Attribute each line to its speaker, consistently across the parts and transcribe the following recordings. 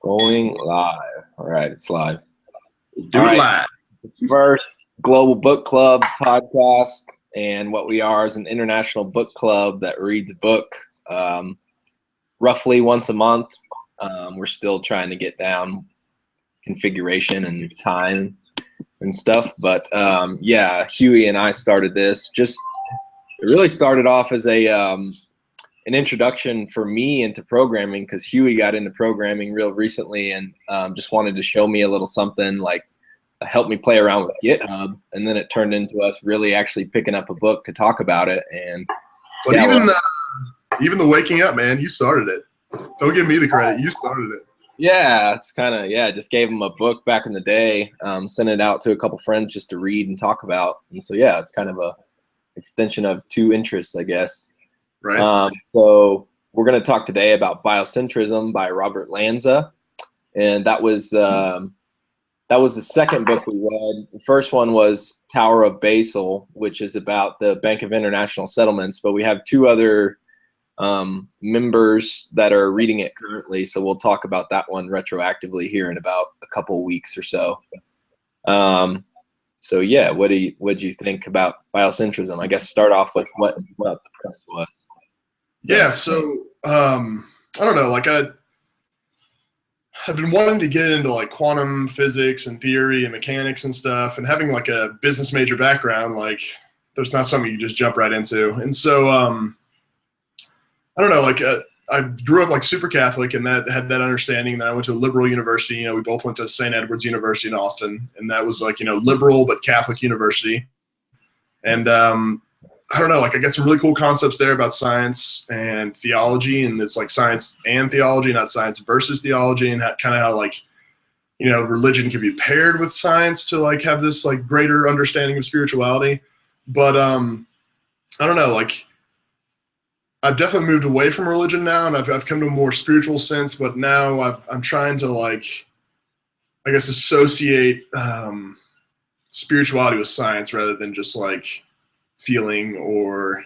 Speaker 1: Going live. All right, it's live.
Speaker 2: Do
Speaker 1: All
Speaker 2: it
Speaker 1: right.
Speaker 2: live.
Speaker 1: First Global Book Club podcast, and what we are is an international book club that reads a book roughly once a month. We're still trying to get down configuration and time and stuff, but yeah, Huey and I started this. It really started off as an introduction for me into programming, because Huey got into programming real recently and just wanted to show me a little something, like help me play around with GitHub, and then it turned into us really actually picking up a book to talk about it. And
Speaker 2: But even the waking up, man, you started it. Don't give me the credit. You started it.
Speaker 1: yeah, it's kind of, just gave him a book back in the day, sent it out to a couple friends just to read and talk about. And so yeah, it's kind of a extension of two interests, I guess.
Speaker 2: Right.
Speaker 1: So we're going to talk today about Biocentrism by Robert Lanza, and that was the second book we read. The first one was Tower of Basel, which is about the Bank of International Settlements, but we have two other members that are reading it currently, so we'll talk about that one retroactively here in about a couple weeks or so. So yeah, what do you think about Biocentrism? I guess start off with what the premise was.
Speaker 2: Yeah. So I don't know. Like I've been wanting to get into like quantum physics and theory and mechanics and stuff, and having like a business major background, like there's not something you just jump right into. And so I don't know. Like I grew up like super Catholic, and that had that understanding. Then I went to a liberal university. You know, we both went to St. Edward's University in Austin, and that was like, liberal but Catholic university. And I don't know, like I got some really cool concepts there about science and theology, and it's like science and theology, not science versus theology, and kind of how like, religion can be paired with science to like have this like greater understanding of spirituality. But I don't know, like I've definitely moved away from religion now, and I've come to a more spiritual sense, but now I'm trying to like, I guess, associate spirituality with science rather than just like feeling or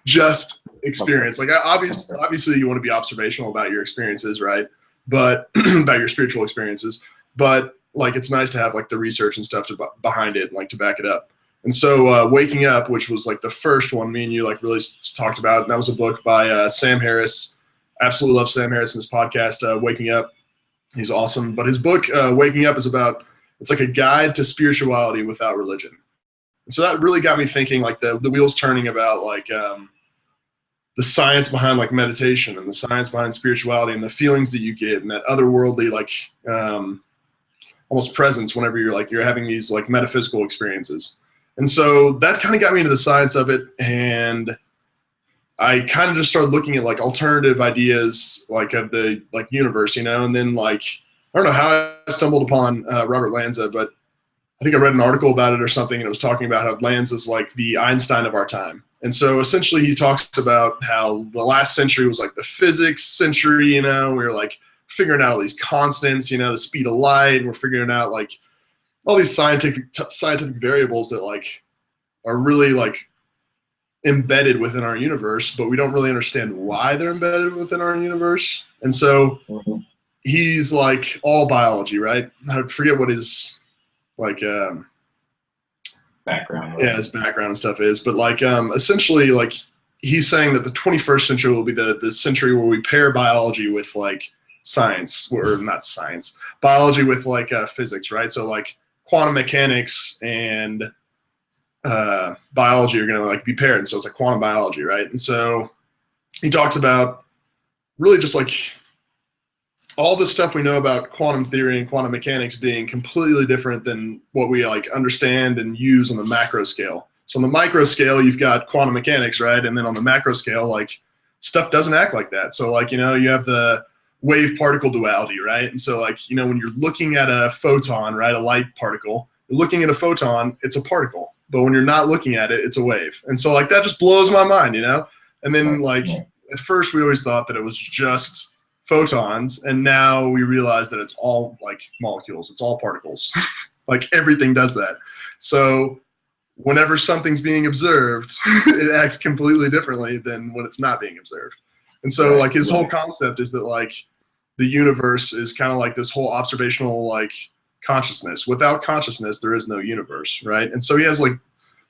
Speaker 2: just experience. Like obviously you want to be observational about your experiences, right? But about your spiritual experiences, but like it's nice to have like the research and stuff behind it, like to back it up. And so Waking Up, which was like the first one me and you like really talked about, and that was a book by Sam Harris. Absolutely love Sam Harris and his podcast Waking Up. He's awesome. But his book Waking Up is about, it's like a guide to spirituality without religion. So that really got me thinking, like the wheels turning about like the science behind like meditation and the science behind spirituality and the feelings that you get and that otherworldly like almost presence whenever you're having these like metaphysical experiences. And so that kind of got me into the science of it, and I kind of just started looking at like alternative ideas like of the like universe, and then like I don't know how I stumbled upon Robert Lanza, but I think I read an article about it or something, and it was talking about how Lanza is like the Einstein of our time. And so essentially he talks about how the last century was like the physics century, we were like figuring out all these constants, the speed of light, and we're figuring out like all these scientific variables that like are really like embedded within our universe, but we don't really understand why they're embedded within our universe. And so he's like all biology, right? I forget what his like
Speaker 1: background, right?
Speaker 2: Yeah, his background and stuff is, but like essentially like he's saying that the 21st century will be the century where we pair biology with like science, or not science, biology with like physics, right? So like quantum mechanics and biology are going to like be paired, and so it's like quantum biology, right? And so he talks about really just like all the stuff we know about quantum theory and quantum mechanics being completely different than what we like understand and use on the macro scale. So on the micro scale, you've got quantum mechanics, right? And then on the macro scale, like stuff doesn't act like that. So like, you have the wave particle duality, right? And so like, when you're looking at a photon, right, a light particle, you're looking at a photon, it's a particle. But when you're not looking at it, it's a wave. And so like that just blows my mind, And then like at first we always thought that it was just photons, and now we realize that it's all like molecules, it's all particles. Like everything does that. So whenever something's being observed, it acts completely differently than when it's not being observed. And so like his whole concept is that like the universe is kind of like this whole observational like consciousness. Without consciousness, there is no universe, right? And so he has like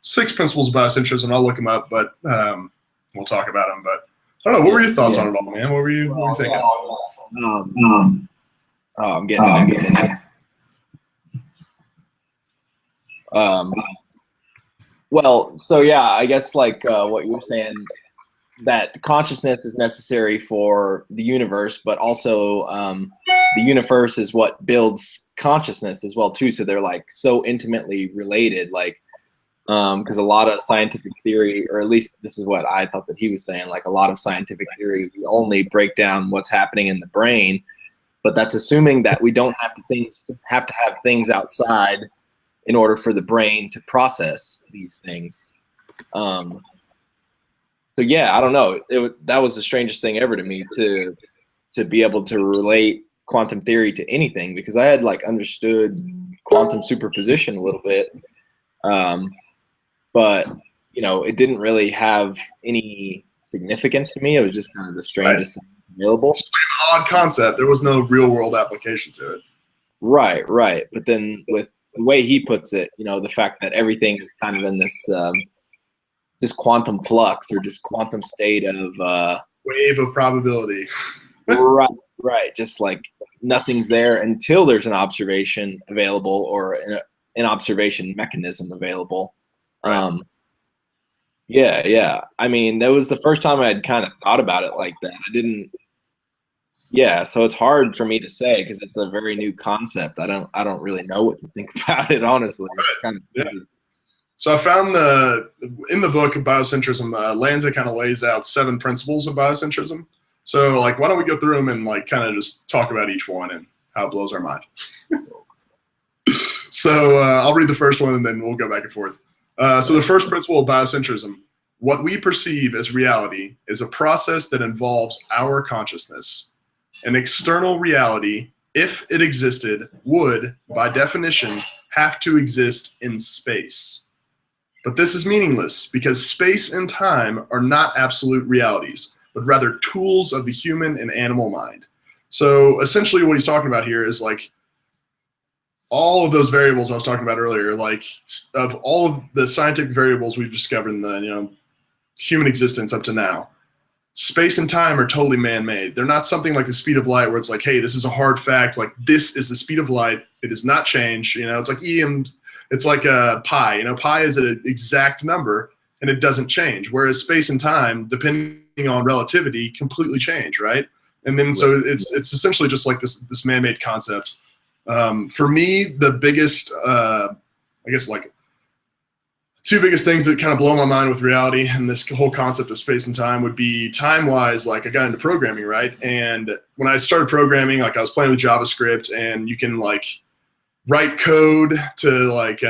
Speaker 2: 6 principles of biocentrism. I'll look them up, but we'll talk about them. But I don't know. What were your thoughts on it all, man? What were you thinking?
Speaker 1: I'm getting it. Well, so yeah, I guess like what you were saying, that consciousness is necessary for the universe, but also the universe is what builds consciousness as well too. So they're like so intimately related, like because a lot of scientific theory, or at least this is what I thought that he was saying, like a lot of scientific theory, we only break down what's happening in the brain, but that's assuming that we don't have to have things outside in order for the brain to process these things. So yeah, I don't know. That was the strangest thing ever to me, to be able to relate quantum theory to anything, because I had like understood quantum superposition a little bit, but you know, it didn't really have any significance to me. It was just kind of the strangest thing available.
Speaker 2: It's like an odd concept. There was no real world application to it.
Speaker 1: Right. But then with the way he puts it, you know, the fact that everything is kind of in this just quantum flux, or just quantum state of
Speaker 2: wave of probability.
Speaker 1: right. Just like nothing's there until there's an observation available, or an observation mechanism available. Yeah. I mean, that was the first time I had kind of thought about it like that. So it's hard for me to say, because it's a very new concept. I don't really know what to think about it, honestly.
Speaker 2: So I found in the book of Biocentrism, Lanza kind of lays out 7 principles of biocentrism. So like, why don't we go through them and like kind of just talk about each one and how it blows our mind. So I'll read the first one and then we'll go back and forth. So the first principle of biocentrism: what we perceive as reality is a process that involves our consciousness. An external reality, if it existed, would, by definition, have to exist in space. But this is meaningless, because space and time are not absolute realities, but rather tools of the human and animal mind. So essentially what he's talking about here is like all of those variables I was talking about earlier, like of all of the scientific variables we've discovered in the human existence up to now, space and time are totally man-made. They're not something like the speed of light where it's like, hey, this is a hard fact. Like, this is the speed of light. It does not change. It's like it's like a pi. Pi is an exact number and it doesn't change. Whereas space and time, depending on relativity, completely change, right? And then so it's essentially just like this man-made concept. For me, the biggest, I guess like 2 biggest things that kind of blow my mind with reality and this whole concept of space and time would be time-wise. Like, I got into programming, right? And when I started programming, like I was playing with JavaScript, and you can like write code to like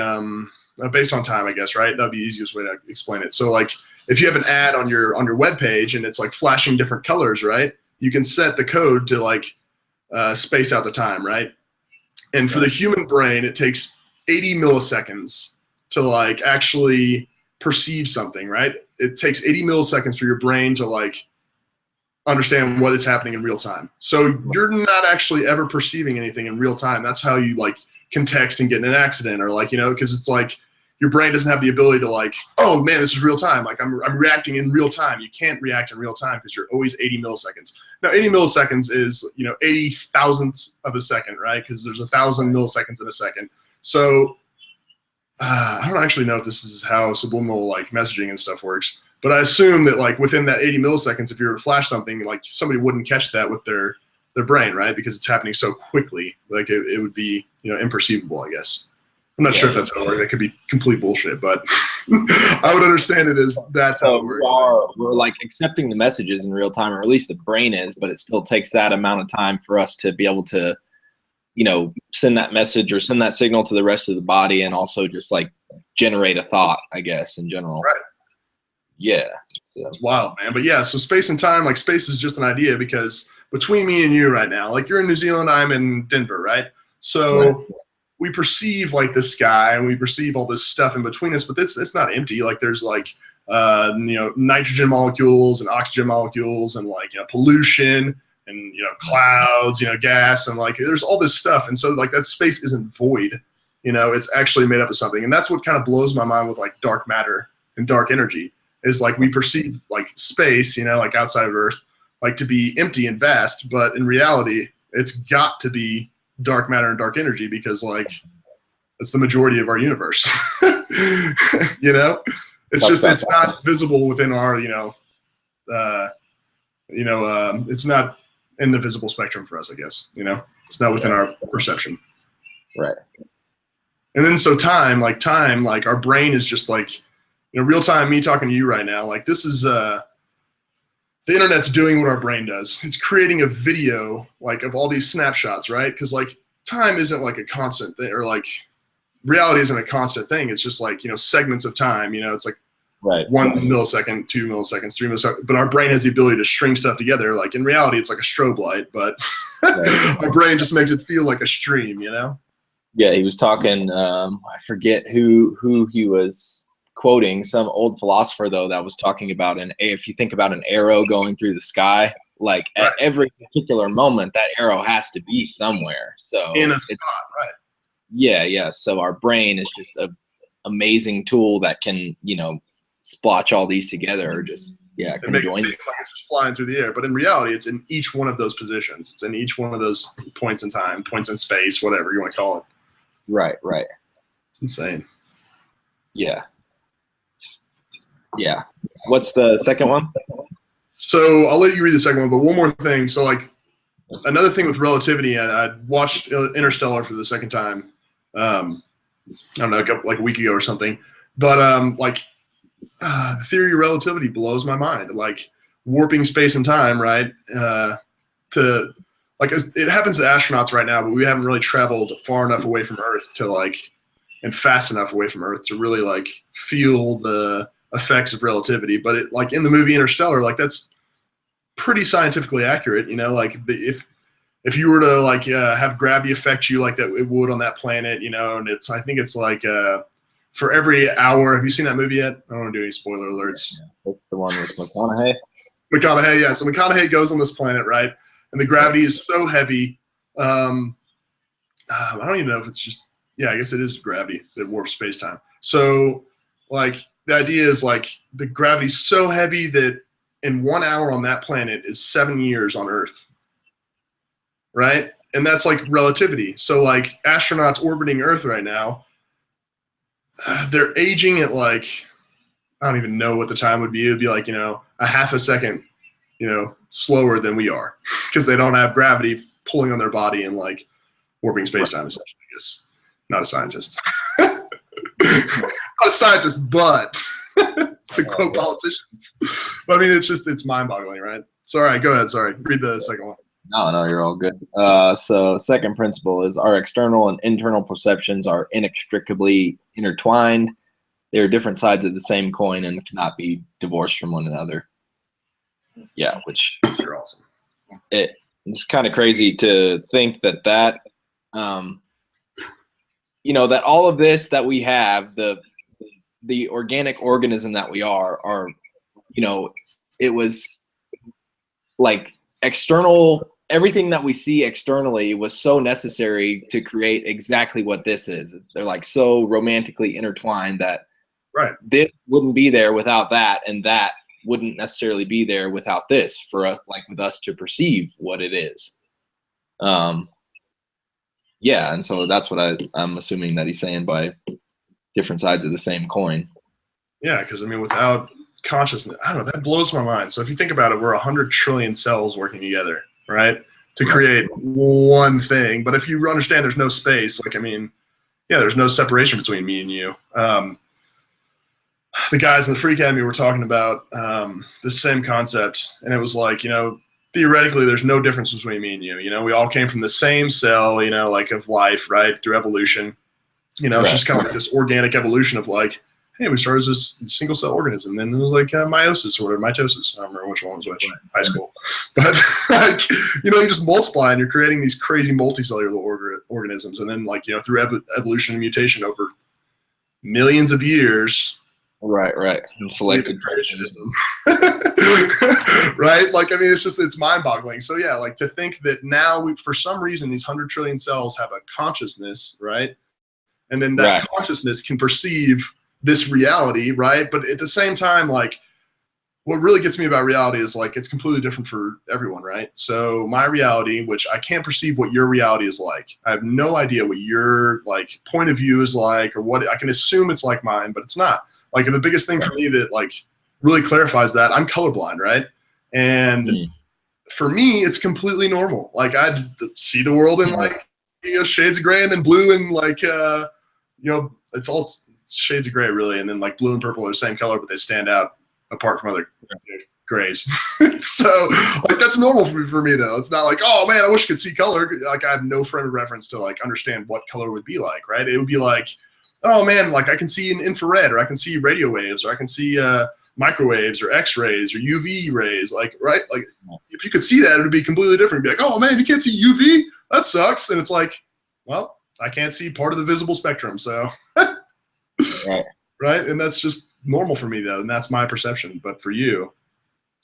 Speaker 2: based on time, I guess, right? That'd be the easiest way to explain it. So like, if you have an ad on your web page and it's like flashing different colors, right? You can set the code to like space out the time, right? And for the human brain, it takes 80 milliseconds to like actually perceive something, right? It takes 80 milliseconds for your brain to like understand what is happening in real time. So you're not actually ever perceiving anything in real time. That's how you like can text and get in an accident, or like, because it's like your brain doesn't have the ability to like, oh man, this is real time. Like I'm reacting in real time. You can't react in real time because you're always 80 milliseconds. Now 80 milliseconds is 80 thousandths of a second, right? Because there's 1,000 milliseconds in a second. So I don't actually know if this is how subliminal like messaging and stuff works, but I assume that like within that 80 milliseconds, if you were to flash something, like somebody wouldn't catch that with their brain, right? Because it's happening so quickly, like it would be imperceivable, I guess. I'm not sure if that's how it works. That could be complete bullshit, but I would understand it as that's how it works.
Speaker 1: We're like accepting the messages in real time, or at least the brain is, but it still takes that amount of time for us to be able to, send that message or send that signal to the rest of the body, and also just like generate a thought, I guess, in general.
Speaker 2: Right.
Speaker 1: Yeah.
Speaker 2: It's wild, man. But yeah, so space and time, like space is just an idea, because between me and you right now, like you're in New Zealand, I'm in Denver, right? So we perceive like the sky and we perceive all this stuff in between us, but it's not empty. Like there's like, nitrogen molecules and oxygen molecules and like, pollution and clouds, gas, and like there's all this stuff, and so like that space isn't void. It's actually made up of something, and that's what kind of blows my mind with like dark matter and dark energy. Is like we perceive like space, like outside of Earth, like to be empty and vast, but in reality, it's got to be dark matter and dark energy because like it's the majority of our universe. It's just it's not visible within our it's not in the visible spectrum for us, I guess. It's not within our perception.
Speaker 1: Right.
Speaker 2: And then so time, like our brain is just like, real time, me talking to you right now, like this is the internet's doing what our brain does. It's creating a video like of all these snapshots, right? Because like time isn't like a constant thing, or like reality isn't a constant thing. It's just like, segments of time, it's like
Speaker 1: right.
Speaker 2: 1 millisecond, 2 milliseconds, 3 milliseconds. But our brain has the ability to string stuff together. Like in reality, it's like a strobe light, but right. Our brain just makes it feel like a stream,
Speaker 1: Yeah, he was talking, I forget who he was quoting, some old philosopher though, that was talking about if you think about an arrow going through the sky, like at every particular moment, that arrow has to be somewhere. So
Speaker 2: in a spot, right?
Speaker 1: Yeah. So our brain is just a amazing tool that can, splotch all these together, or just
Speaker 2: can join. Like it's just flying through the air, but in reality, it's in each one of those positions. It's in each one of those points in time, points in space, whatever you want to call it.
Speaker 1: Right.
Speaker 2: It's insane.
Speaker 1: Yeah. What's the second one?
Speaker 2: So I'll let you read the second one, but one more thing. So like another thing with relativity, I watched Interstellar for the second time. I don't know, like a week ago or something. But the theory of relativity blows my mind. Like warping space and time, right? To like it happens to astronauts right now, but we haven't really traveled far enough away from Earth to like, and fast enough away from Earth to really like feel the effects of relativity. But it, like in the movie Interstellar, like that's pretty scientifically accurate. Like if you were to like have gravity affect you like that it would on that planet, and I think it's like for every hour. Have you seen that movie yet? I don't want to do any spoiler alerts.
Speaker 1: That's the one with McConaughey.
Speaker 2: McConaughey, yeah. So McConaughey goes on this planet, right? And the gravity is so heavy. I don't even know if it's just, I guess it is gravity that warps space-time. So like the idea is like the gravity's so heavy that in 1 hour on that planet is 7 years on Earth, right? And that's like relativity. So like astronauts orbiting Earth right now, they're aging at like, I don't even know what the time would be. It would be like, a half a second, slower than we are because they don't have gravity pulling on their body and like warping space-time essentially, I guess. Not a scientist. Not a scientist, but to quote politicians. But I mean, it's mind-boggling, right? So, all right, go ahead. Sorry. Read the second one.
Speaker 1: No, you're all good. So second principle is our external and internal perceptions are inextricably intertwined. They are different sides of the same coin and cannot be divorced from one another. Yeah, which
Speaker 2: you're awesome.
Speaker 1: It's kind of crazy to think that that all of this that we have, the organic organism that we are, it was like external. Everything that we see externally was so necessary to create exactly what this is. They're like so romantically intertwined that this wouldn't be there without that, and that wouldn't necessarily be there without this for us, like with us to perceive what it is. And so that's what I'm assuming that he's saying by different sides of the same coin.
Speaker 2: Yeah, because I mean, without consciousness, I don't know, that blows my mind. So if you think about it, we're 100 trillion cells working together, right, to create one thing. But if you understand there's no space, like, I mean, there's no separation between me and you. The guys in the Free Academy were talking about the same concept, and it was like, theoretically, there's no difference between me and you. We all came from the same cell, like of life, right, through evolution. It's just kind of like this organic evolution of like, hey, we started as this single cell organism. Then it was like meiosis or mitosis. I don't remember which one was which. High school. But like, you just multiply and you're creating these crazy multicellular organisms. And then like, through evolution and mutation over millions of years,
Speaker 1: Right. And selected
Speaker 2: creationism. Right? Like, I mean, it's mind-boggling. So yeah, like to think that now for some reason, these 100 trillion cells have a consciousness, right? And then that consciousness can perceive this reality, right? But at the same time, like, what really gets me about reality is like it's completely different for everyone, right? So my reality, which I can't perceive what your reality is like. I have no idea what your like point of view is like, or what I can assume it's like mine, but it's not. Like the biggest thing for me that like really clarifies that, I'm colorblind, right? And for me, it's completely normal. Like I see the world in like shades of gray and then blue and like it's all shades of gray really, and then like blue and purple are the same color, but they stand out apart from other grays. So like that's normal for me though. It's not like, oh man, I wish I could see color. Like I have no frame of reference to like understand what color would be like, right? It would be like, oh man, like I can see an infrared, or I can see radio waves, or I can see microwaves or X-rays or UV rays, like, right? Like if you could see that, it would be completely different. It'd be like, oh man, you can't see UV? That sucks. And it's like, well, I can't see part of the visible spectrum, so. Right? And that's just normal for me though, and that's my perception. But for you,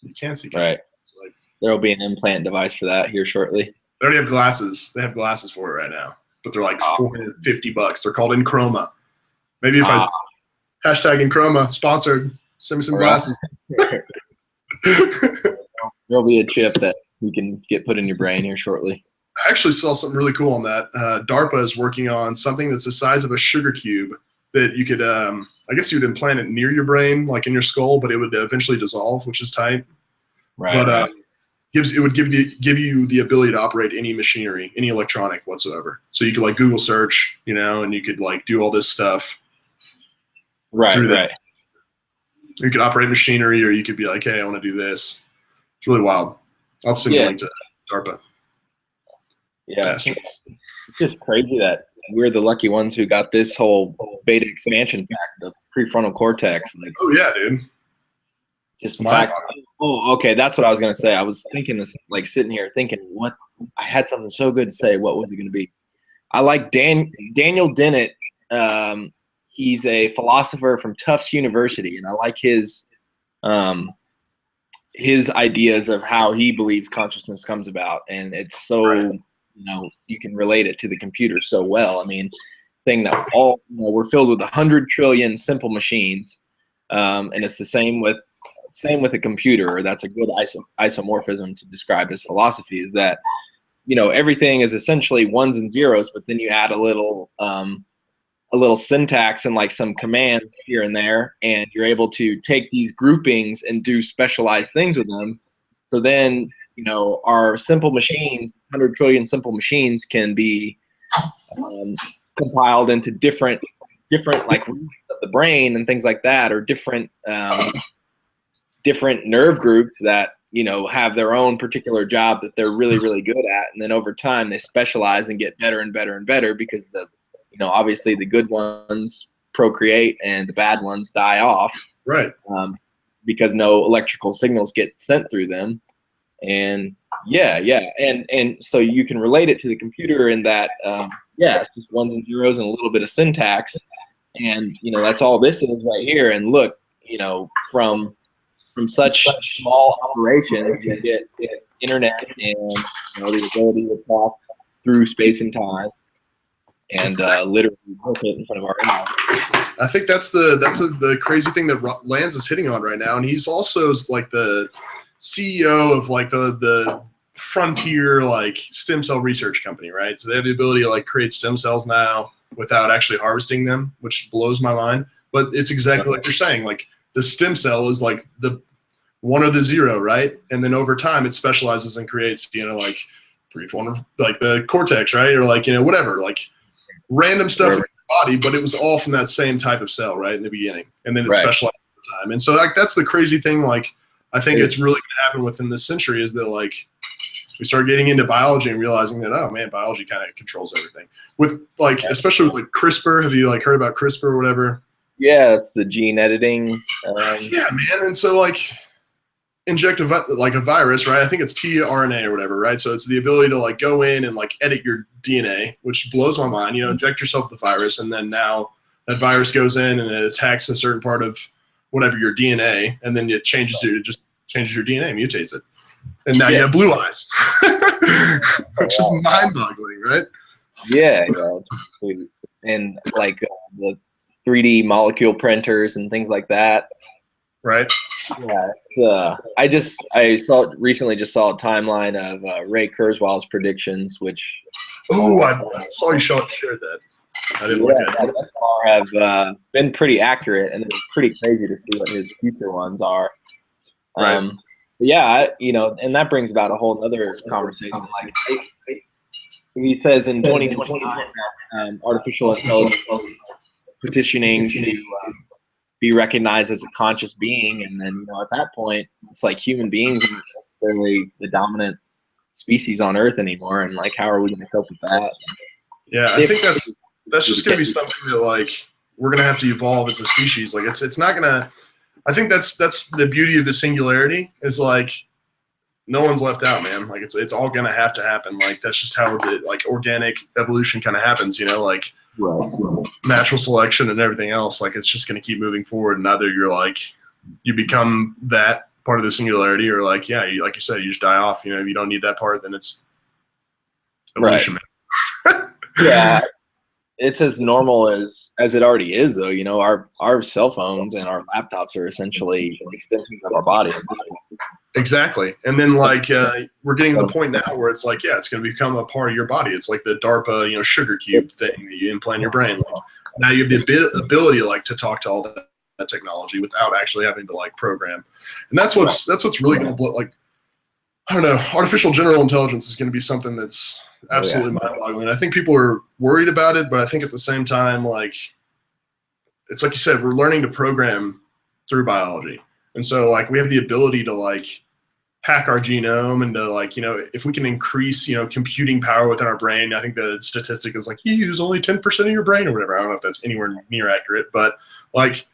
Speaker 2: you can't see color.
Speaker 1: Right. So like, there will be an implant device for that here shortly.
Speaker 2: They already have glasses. They have glasses for it right now, but they're like $450. They're called Enchroma. Maybe if I hashtag Enchroma sponsored, send me some glasses.
Speaker 1: There'll be a chip that you can get put in your brain here shortly.
Speaker 2: I actually saw something really cool on that. DARPA is working on something that's the size of a sugar cube that you could, I guess you would implant it near your brain, like in your skull, but it would eventually dissolve, which is tight.
Speaker 1: Right.
Speaker 2: But it would give you the ability to operate any machinery, any electronic whatsoever. So you could like Google search, and you could like do all this stuff.
Speaker 1: Right.
Speaker 2: You could operate machinery, or you could be like, hey, I want to do this. It's really wild. I'll send you a link to DARPA.
Speaker 1: Yeah, it's just crazy that we're the lucky ones who got this whole beta expansion pack, the prefrontal cortex. Like,
Speaker 2: oh yeah, dude.
Speaker 1: Just facts. Oh, okay, that's what I was gonna say. I was thinking this, like sitting here thinking, what I had something so good to say. What was it gonna be? I like Daniel Dennett. He's a philosopher from Tufts University, and I like his ideas of how he believes consciousness comes about, and it's so you can relate it to the computer so well. I mean, saying that we're filled with 100 trillion simple machines, and it's the same with a computer. Or that's a good isomorphism to describe his philosophy. Is that everything is essentially ones and zeros, but then you add a little syntax and like some commands here and there, and you're able to take these groupings and do specialized things with them. So then, our simple machines, 100 trillion simple machines, can be compiled into different like regions of the brain and things like that, or different nerve groups that have their own particular job that they're really, really good at, and then over time they specialize and get better and better and better because obviously the good ones procreate and the bad ones die off,
Speaker 2: right?
Speaker 1: Because no electrical signals get sent through them. And and so you can relate it to the computer in that it's just ones and zeros and a little bit of syntax, and that's all this is right here. And look, from such small operations, you get internet and the ability to talk through space and time, and literally look it in front of our eyes.
Speaker 2: I think that's the crazy thing that Lanza is hitting on right now, and he's also like the CEO of like the frontier like stem cell research company, right? So they have the ability to like create stem cells now without actually harvesting them, which blows my mind. But it's exactly like you're saying, like the stem cell is like the 1 or the 0, right? And then over time it specializes and creates, like prefrontal, like the cortex, right? Or like, whatever, like random stuff in your body, but it was all from that same type of cell, right, in the beginning. And then it specialized over time. And so like that's the crazy thing, like I think it's really going to happen within this century is that like we start getting into biology and realizing that, oh man, biology kind of controls everything. With like, especially with like CRISPR. Have you like heard about CRISPR or whatever?
Speaker 1: Yeah, it's the gene editing.
Speaker 2: Yeah, man. And so like inject a virus, right? I think it's tRNA or whatever, right? So it's the ability to like go in and like edit your DNA, which blows my mind. Inject yourself with the virus, and then now that virus goes in and it attacks a certain part of whatever your DNA, and then it changes your DNA, mutates it, and now you have blue eyes, which is mind-boggling, right?
Speaker 1: Yeah, and like the 3D molecule printers and things like that.
Speaker 2: Right.
Speaker 1: Yeah, it's recently just saw a timeline of Ray Kurzweil's predictions, which
Speaker 2: I saw you shared that. I didn't look at it.
Speaker 1: Thus far have been pretty accurate, and it's pretty crazy to see what his future ones are.
Speaker 2: Right.
Speaker 1: Yeah, and that brings about a whole other conversation. Like he says in 2029, artificial intelligence petitioning to be recognized as a conscious being, and then at that point, it's like human beings aren't necessarily the dominant species on Earth anymore, and like how are we going to cope with that?
Speaker 2: Yeah, I think that's just going to be something that like we're going to have to evolve as a species. Like it's not going to. I think that's the beauty of the singularity is like no one's left out, man. Like it's all going to have to happen. Like that's just how the like organic evolution kind of happens, like natural selection and everything else. Like it's just going to keep moving forward, and either you're like you become that part of the singularity, or like like you said, you just die off. If you don't need that part, then it's evolution.
Speaker 1: Right. Yeah. It's as normal as it already is, though. Our cell phones and our laptops are essentially extensions of our body at this point.
Speaker 2: Exactly. And then like we're getting to the point now where it's like, it's going to become a part of your body. It's like the DARPA, sugar cube thing that you implant in your brain. Like, now you have the ability like to talk to all that technology without actually having to like program. And that's what's really going to blow. Like, I don't know, artificial general intelligence is going to be something that's absolutely mind-boggling. I think people are worried about it, but I think at the same time, like, it's like you said, we're learning to program through biology. And so like we have the ability to like hack our genome and to like, if we can increase, computing power within our brain. I think the statistic is like you use only 10% of your brain or whatever. I don't know if that's anywhere near accurate, but like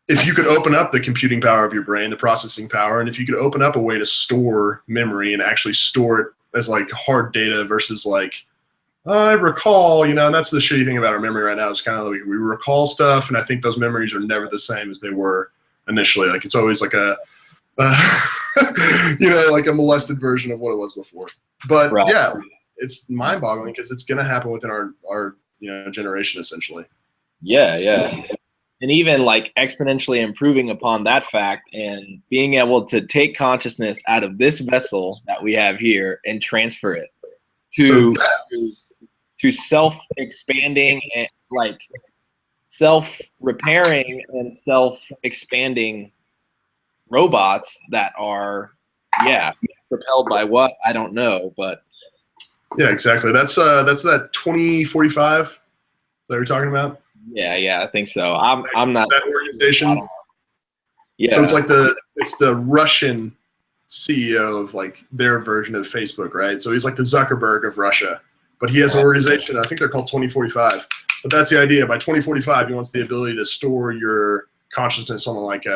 Speaker 2: if you could open up the computing power of your brain, the processing power, and if you could open up a way to store memory and actually store it as like hard data versus like, I recall, and that's the shitty thing about our memory right now is kind of like we recall stuff, and I think those memories are never the same as they were initially. Like it's always like a, like a molested version of what it was before. But yeah, it's mind-boggling because it's going to happen within our generation essentially.
Speaker 1: Yeah. And even like exponentially improving upon that fact and being able to take consciousness out of this vessel that we have here and transfer it to self-expanding and like self-repairing and self-expanding robots that are propelled by what I don't know, but
Speaker 2: yeah, exactly. That's that 2045 that you're talking about.
Speaker 1: Yeah, I think so. I'm not
Speaker 2: that organization.
Speaker 1: Yeah.
Speaker 2: So it's like it's the Russian CEO of like their version of Facebook, right? So he's like the Zuckerberg of Russia, but he has an organization. I think they're called 2045. But that's the idea. By 2045, he wants the ability to store your consciousness on like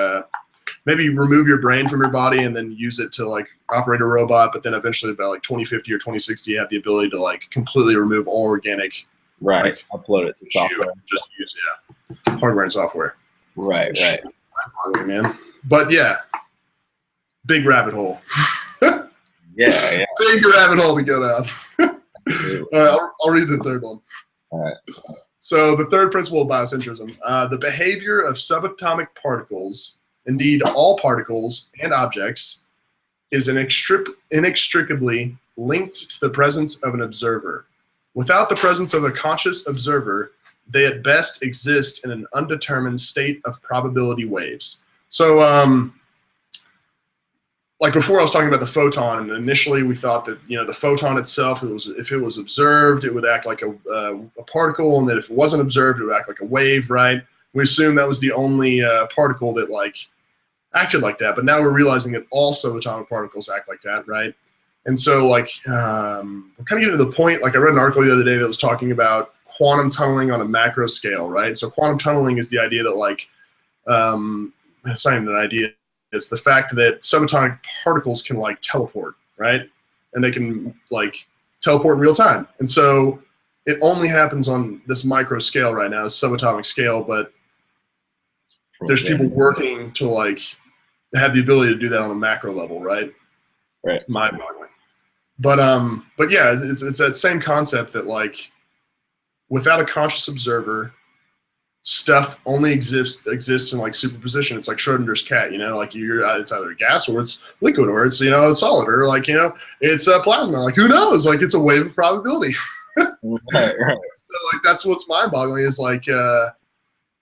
Speaker 2: maybe remove your brain from your body and then use it to like operate a robot. But then eventually, by like 2050 or 2060, you have the ability to like completely remove all organic.
Speaker 1: Right. Upload it to software.
Speaker 2: Just use hardware and software.
Speaker 1: Right.
Speaker 2: Man. But yeah, big rabbit hole.
Speaker 1: Yeah.
Speaker 2: Big rabbit hole to go down. All right, I'll read the third one.
Speaker 1: All right.
Speaker 2: So the third principle of biocentrism, the behavior of subatomic particles, indeed all particles and objects, is inextricably linked to the presence of an observer. Without the presence of a conscious observer, they at best exist in an undetermined state of probability waves. So like before I was talking about the photon, and initially we thought that, the photon itself, if it was observed, it would act like a particle, and that if it wasn't observed, it would act like a wave, right? We assumed that was the only particle that like acted like that, but now we're realizing that all subatomic particles act like that, right? And so like we're kind of getting to the point, like I read an article the other day that was talking about quantum tunneling on a macro scale, right? So quantum tunneling is the idea that like, it's not even an idea, it's the fact that subatomic particles can like teleport, right? And they can like teleport in real time. And so it only happens on this micro scale right now, subatomic scale, but there's people working to like have the ability to do that on a macro level, right?
Speaker 1: Right.
Speaker 2: Mind-boggling. But yeah, it's that same concept that like without a conscious observer, stuff only exists in like superposition. It's like Schrodinger's cat, you know, like it's either gas or it's liquid or it's, you know, it's solid or like, you know, it's plasma. Like who knows? Like it's a wave of probability.
Speaker 1: Right.
Speaker 2: So like that's what's mind-boggling is like I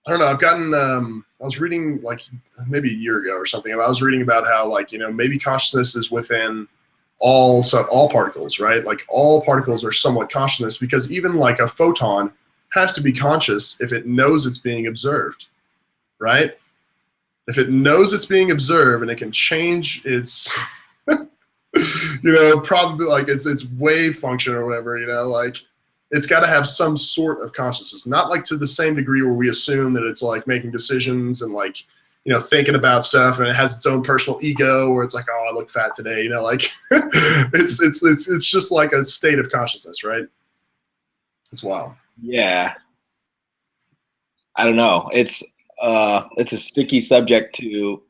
Speaker 2: don't know. I've gotten I was reading like maybe a year ago or something. I was reading about how like, you know, maybe consciousness is within all particles, right? Like all particles are somewhat consciousness because even like a photon has to be conscious if it knows it's being observed, right? If it knows it's being observed and it can change its, you know, probably like its wave function or whatever, you know, like it's got to have some sort of consciousness, not like to the same degree where we assume that it's like making decisions and like, you know, thinking about stuff and it has its own personal ego where it's like, oh, I look fat today, you know, like it's just like a state of consciousness, right? It's wild.
Speaker 1: Yeah. I don't know. It's a sticky subject to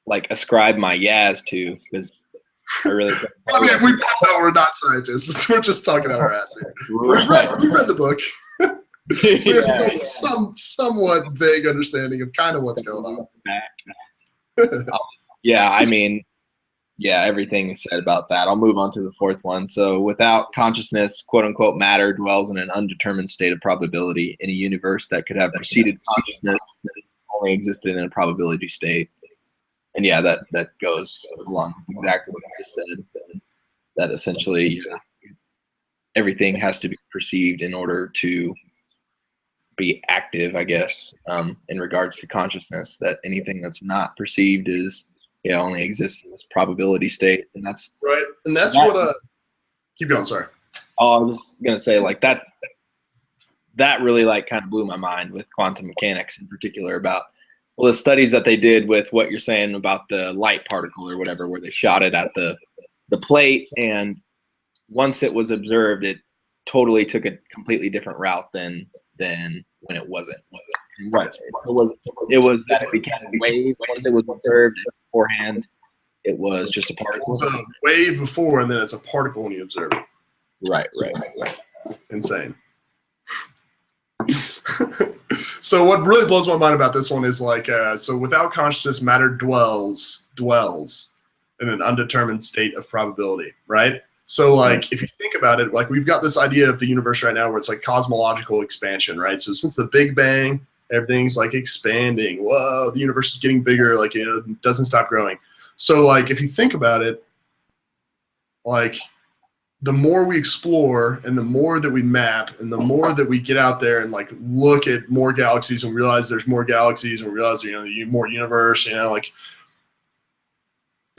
Speaker 1: like ascribe my yas to because I really.
Speaker 2: I mean, we both know we're not scientists. We're just talking out our ass here.
Speaker 1: Right.
Speaker 2: We've read the book. So we have
Speaker 1: Yeah.
Speaker 2: somewhat vague understanding of kind of what's going on.
Speaker 1: Yeah, I mean, yeah, everything is said about that. I'll move on to the fourth one. So without consciousness, quote unquote, matter dwells in an undetermined state of probability in a universe that could have preceded consciousness that only existed in a probability state. And yeah, that goes along exactly what I said. That essentially everything has to be perceived in order to be active, I guess, in regards to consciousness, that anything that's not perceived is only exists in this probability state. And that's
Speaker 2: right. And that's what keep going, sorry.
Speaker 1: Oh, I was just gonna say like that really like kind of blew my mind with quantum mechanics in particular about the studies that they did with what you're saying about the light particle or whatever, where they shot it at the plate, and once it was observed, it totally took a completely different route than when it wasn't. Right. It was that it became a wave once it was observed. Beforehand, it was just a particle.
Speaker 2: It's a wave before, and then it's a particle when you observe it.
Speaker 1: Right.
Speaker 2: Insane. So what really blows my mind about this one is like, so without consciousness, matter dwells in an undetermined state of probability, right? So like, if you think about it, like we've got this idea of the universe right now where it's like cosmological expansion, right? So since the Big Bang, everything's like expanding. Whoa, the universe is getting bigger, like, it doesn't stop growing. So like, if you think about it, like the more we explore and the more that we map and the more that we get out there and like look at more galaxies and realize there's more galaxies and we realize, more universe, like,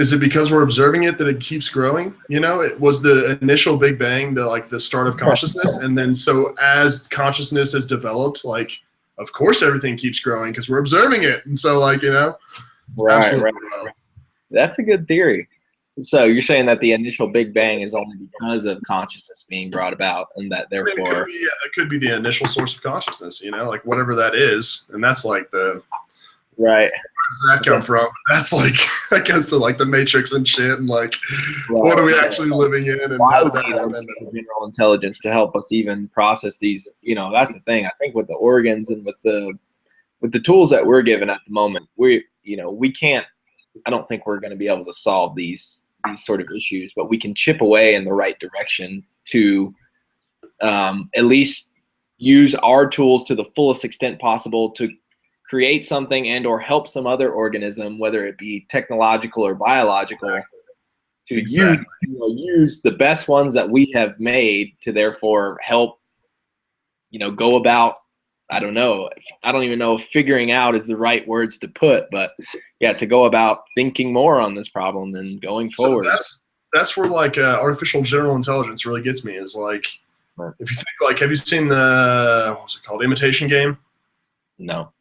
Speaker 2: is it because we're observing it that it keeps growing? It was the initial Big Bang, the start of consciousness. And then so as consciousness has developed, like, of course everything keeps growing because we're observing it. And so like,
Speaker 1: Right. That's a good theory. So you're saying that the initial Big Bang is only because of consciousness being brought about, and that therefore
Speaker 2: that could be the initial source of consciousness, like whatever that is. And that's like the
Speaker 1: right.
Speaker 2: Where does that come from? That's like, that goes to like the Matrix and shit, and like, what are we actually living in, and
Speaker 1: why
Speaker 2: how
Speaker 1: do
Speaker 2: did that
Speaker 1: we
Speaker 2: happen?
Speaker 1: need general intelligence to help us even process these? That's the thing. I think with the organs and with the tools that we're given at the moment, we can't. I don't think we're going to be able to solve these sort of issues, but we can chip away in the right direction to at least use our tools to the fullest extent possible to create something and or help some other organism, whether it be technological or biological, to use the best ones that we have made to therefore help, go about, I don't know. I don't even know if figuring out is the right words to put, but yeah, to go about thinking more on this problem and going forward.
Speaker 2: That's where like artificial general intelligence really gets me. Is like,
Speaker 1: right.
Speaker 2: If you think like, have you seen the what's it called, Imitation Game?
Speaker 1: No.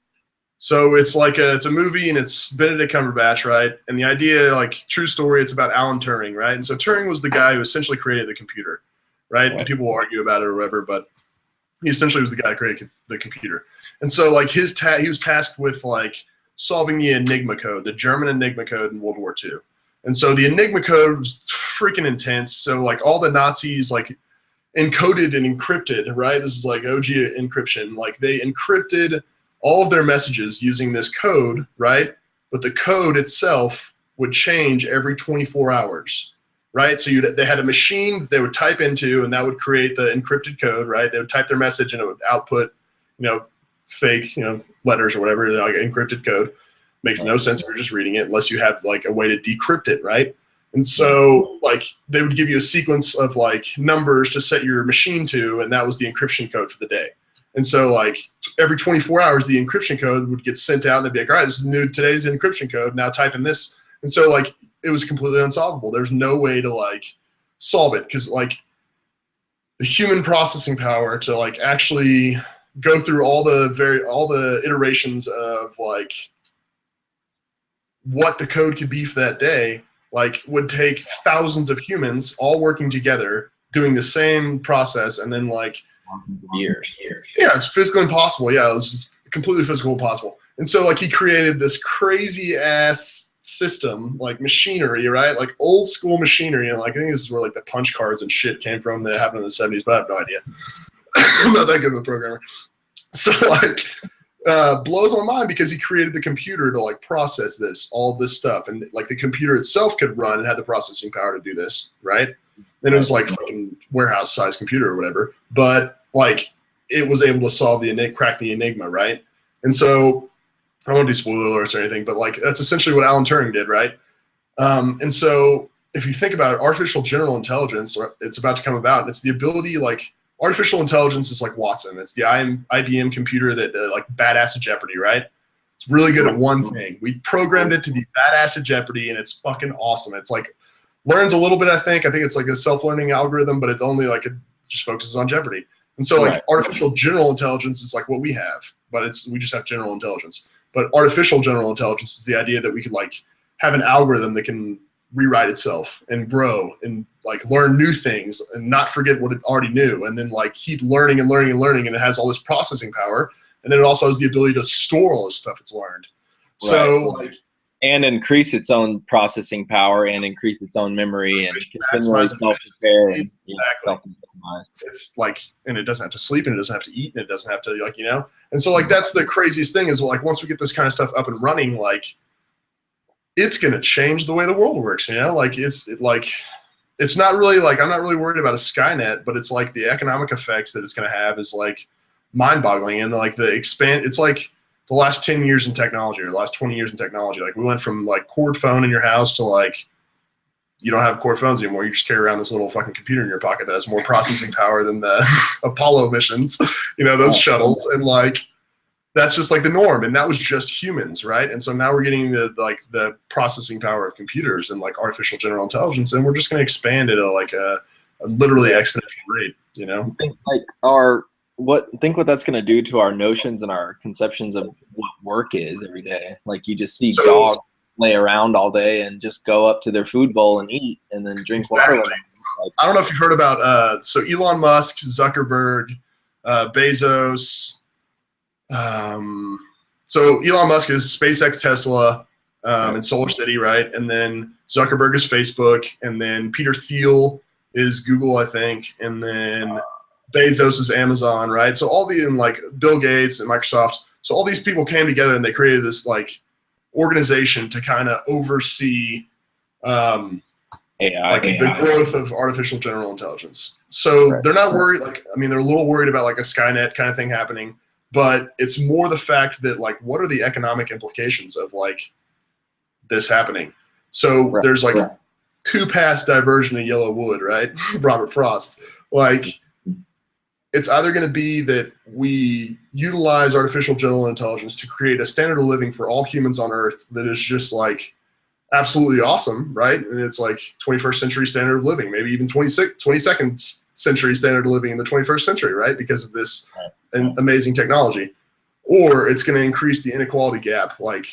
Speaker 2: So it's like it's a movie and it's Benedict Cumberbatch, right? And the idea, like, true story, it's about Alan Turing, right? And so Turing was the guy who essentially created the computer, right? And people will argue about it or whatever, but he essentially was the guy who created the computer. And so like he was tasked with like solving the Enigma code, the German Enigma code in World War II. And so the Enigma code was freaking intense. So like all the Nazis like encoded and encrypted, right? This is like OG encryption. Like they encrypted all of their messages using this code, right? But the code itself would change every 24 hours, right? So they had a machine that they would type into, and that would create the encrypted code, right? They would type their message, and it would output, fake, letters or whatever, like encrypted code. Makes no sense if you're just reading it unless you have like a way to decrypt it, right? And so like they would give you a sequence of like numbers to set your machine to, and that was the encryption code for the day. And so like every 24 hours, the encryption code would get sent out, and they'd be like, all right, this is today's encryption code. Now type in this. And so like it was completely unsolvable. There's no way to like solve it, because like the human processing power to like actually go through all the iterations of like what the code could be for that day, like would take thousands of humans all working together doing the same process, and then like
Speaker 1: thousands of years.
Speaker 2: Yeah, it's physically impossible. Yeah, it was just completely physically impossible. And so like he created this crazy ass system, like machinery, right? Like old school machinery. And like I think this is where like the punch cards and shit came from that happened in the 70s, but I have no idea. I'm not that good of a programmer. So like blows my mind, because he created the computer to like process all this stuff, and like the computer itself could run and had the processing power to do this, right? And it was like fucking warehouse size computer or whatever, but like it was able to crack the Enigma, right? And so I don't want to do spoiler alerts or anything, but like that's essentially what Alan Turing did, right? And so if you think about it, artificial general intelligence, it's about to come about, and it's the ability, like artificial intelligence is like Watson. It's the IBM computer that like badass at Jeopardy, right? It's really good at one thing. We programmed it to be badass at Jeopardy, and it's fucking awesome. It's like learns a little bit, I think. It's like a self-learning algorithm, but it just focuses on Jeopardy. And so like artificial general intelligence is like what we have, but we just have general intelligence. But artificial general intelligence is the idea that we could like have an algorithm that can rewrite itself and grow and like learn new things and not forget what it already knew, and then like keep learning and learning and learning, and it has all this processing power, and then it also has the ability to store all this stuff it's learned. So like,
Speaker 1: and increase its own processing power and increase its own memory and continually self-prepare and self-optimize.
Speaker 2: It's like, and it doesn't have to sleep, and it doesn't have to eat, and it doesn't have to like, and so like that's the craziest thing is like once we get this kind of stuff up and running, like it's going to change the way the world works, like it's not really like, I'm not really worried about a Skynet, but it's like the economic effects that it's going to have is like mind-boggling. And like it's like the last 10 years in technology, or the last 20 years in technology. Like we went from like cord phone in your house to like you don't have cord phones anymore. You just carry around this little fucking computer in your pocket that has more processing power than the Apollo missions, those shuttles. And like that's just like the norm, and that was just humans, right? And so now we're getting the processing power of computers and like artificial general intelligence, and we're just going to expand it at like a literally exponential rate,
Speaker 1: Think like what that's going to do to our notions and our conceptions of what work is every day. Like you just see dogs lay around all day and just go up to their food bowl and eat and then drink water. Like,
Speaker 2: I don't know if you've heard about so Elon Musk, Zuckerberg, Bezos. So Elon Musk is SpaceX, Tesla, and SolarCity, right? And then Zuckerberg is Facebook, and then Peter Thiel is Google, I think, and then Bezos is Amazon, right? So like Bill Gates and Microsoft. So all these people came together and they created this like organization to kind of oversee AI, like the growth of artificial general intelligence. So they're not worried. Like, they're a little worried about like a Skynet kind of thing happening. But it's more the fact that like, what are the economic implications of like this happening? So there's like 2 pass diversion of yellow wood, right? Robert Frost. Like it's either going to be that we utilize artificial general intelligence to create a standard of living for all humans on Earth that is just like absolutely awesome, right? And it's like 21st century standard of living, maybe even 22nd century standard of living in the 21st century, right? Because of this amazing technology. Or it's going to increase the inequality gap, like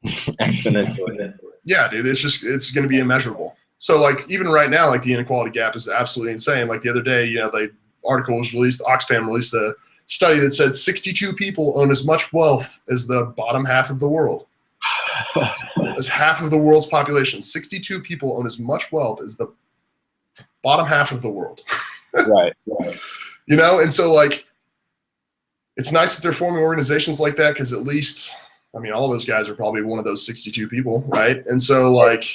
Speaker 1: exponentially.
Speaker 2: Yeah, dude, it's going to be immeasurable. So like even right now, like the inequality gap is absolutely insane. Like the other day, the article was released, Oxfam released a study that said 62 people own as much wealth as the bottom half of the world. As half of the world's population, 62 people own as much wealth as the bottom half of the world.
Speaker 1: Right.
Speaker 2: You know, and so like, it's nice that they're forming organizations like that, because at least, I mean, all those guys are probably one of those 62 people, right? And so like,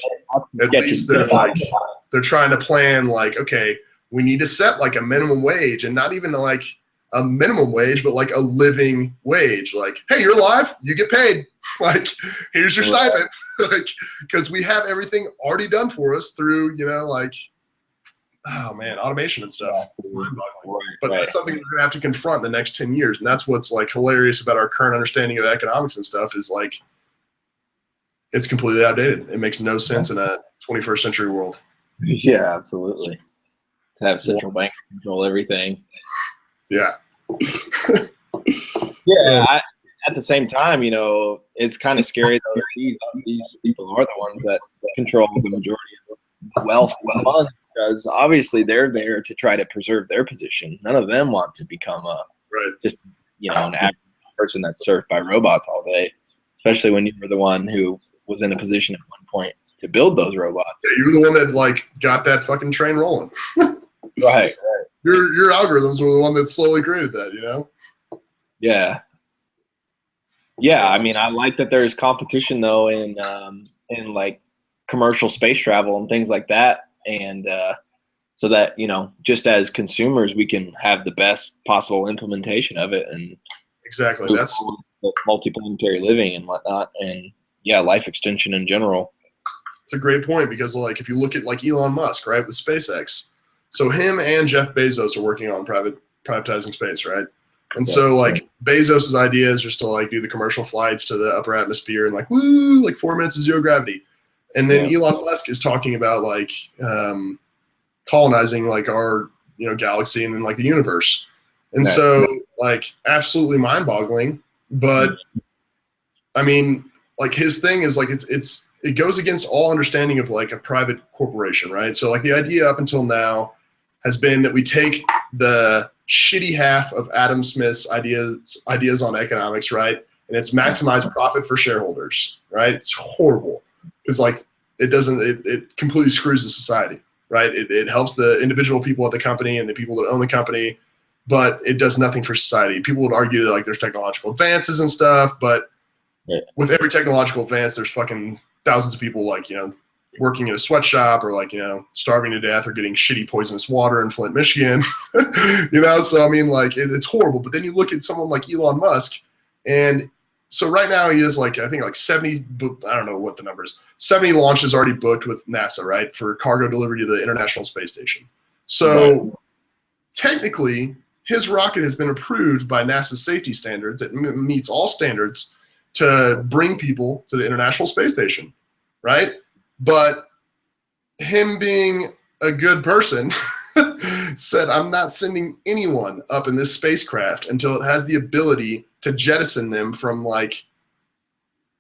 Speaker 2: at least they're like, they're trying to plan like, okay, we need to set like a minimum wage, and not even like a minimum wage, but like a living wage. Like, hey, you're alive, you get paid. Like, here's your stipend. Like, because we have everything already done for us through, you know, like, oh man, automation and stuff. But that's something we're gonna have to confront in the next 10 years. And that's what's like hilarious about our current understanding of economics and stuff, is like, it's completely outdated. It makes no sense in a 21st century world.
Speaker 1: Yeah, absolutely. To have central banks control everything.
Speaker 2: Yeah.
Speaker 1: Yeah. At the same time, you know, it's kind of scary that these people are the ones that control the majority of the wealth of funds, because obviously they're there to try to preserve their position. None of them want to become just, you know, an average person that's served by robots all day, especially when you were the one who was in a position at one point to build those robots.
Speaker 2: Yeah, you were the one that like got that fucking train rolling.
Speaker 1: Right.
Speaker 2: Your algorithms were the one that slowly created that, you know?
Speaker 1: Yeah. Yeah, I mean, I like that there's competition though in like commercial space travel and things like that, and so that, you know, just as consumers, we can have the best possible implementation of it, and
Speaker 2: exactly, that's
Speaker 1: multiplanetary living and whatnot, and yeah, life extension in general.
Speaker 2: It's a great point, because like if you look at like Elon Musk, right, with SpaceX, so him and Jeff Bezos are working on privatizing space, right? And so like Bezos's idea is just to like do the commercial flights to the upper atmosphere and like, woo, like 4 minutes of zero gravity. And then Elon Musk is talking about like colonizing like our, you know, galaxy and then like the universe. And so like absolutely mind boggling. But I mean, like his thing is like, it goes against all understanding of like a private corporation, right? So like the idea up until now has been that we take the shitty half of Adam Smith's ideas on economics, right? And it's maximize profit for shareholders, right? It's horrible, because like it completely screws the society, right? It helps the individual people at the company and the people that own the company, but it does nothing for society. People would argue that like there's technological advances and stuff, but with every technological advance, there's fucking thousands of people like, you know, working in a sweatshop, or like, you know, starving to death, or getting shitty poisonous water in Flint, Michigan. You know, so I mean, like it's horrible. But then you look at someone like Elon Musk, and so right now he is like, I think like 70, I don't know what the number is, 70 launches already booked with NASA, right, for cargo delivery to the International Space Station. So technically his rocket has been approved by NASA's safety standards. It meets all standards to bring people to the International Space Station, right? But him being a good person said, I'm not sending anyone up in this spacecraft until it has the ability to jettison them from like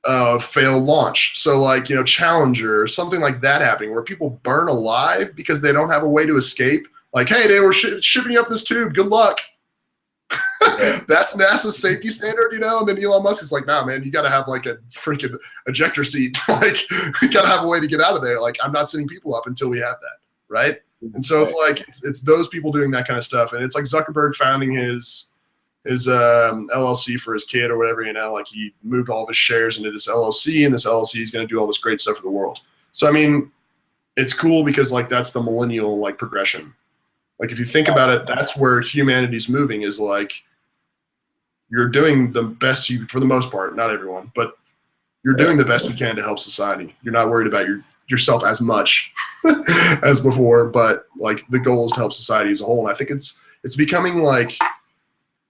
Speaker 2: a failed launch. So like, you know, Challenger or something like that happening, where people burn alive because they don't have a way to escape. Like, hey, they were shipping you up this tube. Good luck. That's NASA's safety standard, you know? And then Elon Musk is like, nah, man, you got to have like a freaking ejector seat. Like, we got to have a way to get out of there. Like, I'm not sending people up until we have that, right? And so it's like, it's those people doing that kind of stuff. And it's like Zuckerberg founding his LLC for his kid or whatever, you know? Like, he moved all of his shares into this LLC, and this LLC is going to do all this great stuff for the world. So, I mean, it's cool because, like, that's the millennial, like, progression. Like, if you think about it, that's where humanity's moving, is like, you're doing the best you, for the most part, not everyone, but you're doing the best you can to help society. You're not worried about yourself as much as before, but like the goal is to help society as a whole. And I think it's becoming like,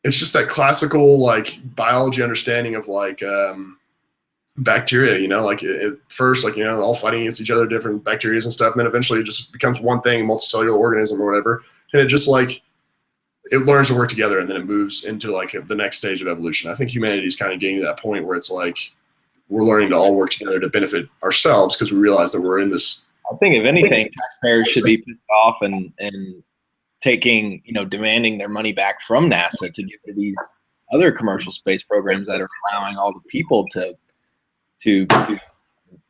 Speaker 2: it's just that classical like biology understanding of like bacteria, you know, like at first, like, you know, all fighting against each other, different bacteria and stuff. And then eventually it just becomes one thing, multicellular organism or whatever. And it just like, it learns to work together, and then it moves into like the next stage of evolution. I think humanity is kind of getting to that point where it's like we're learning to all work together to benefit ourselves, because we realize that we're in this.
Speaker 1: I think if anything, taxpayers should be pissed off and taking, demanding their money back from NASA to give to these other commercial space programs that are allowing all the people to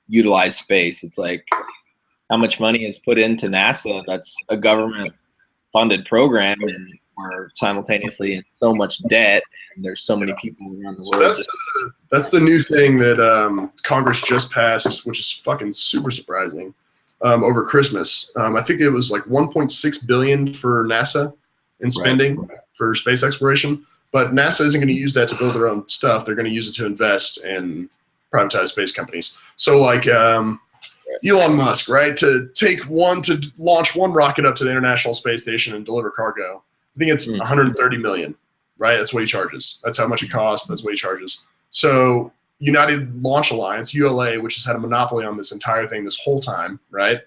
Speaker 1: utilize space. It's like, how much money is put into NASA that's a government funded program, and we're simultaneously in so much debt, and there's so many people around the world.
Speaker 2: That's the new thing that Congress just passed, which is fucking super surprising. Over Christmas, I think it was like 1.6 billion for NASA in spending for space exploration. But NASA isn't going to use that to build their own stuff. They're going to use it to invest in privatized space companies. So like Elon Musk, right, to launch one rocket up to the International Space Station and deliver cargo. I think it's 130 million, right? That's what he charges. That's how much it costs. That's what he charges. So United Launch Alliance, ULA, which has had a monopoly on this entire thing this whole time, right?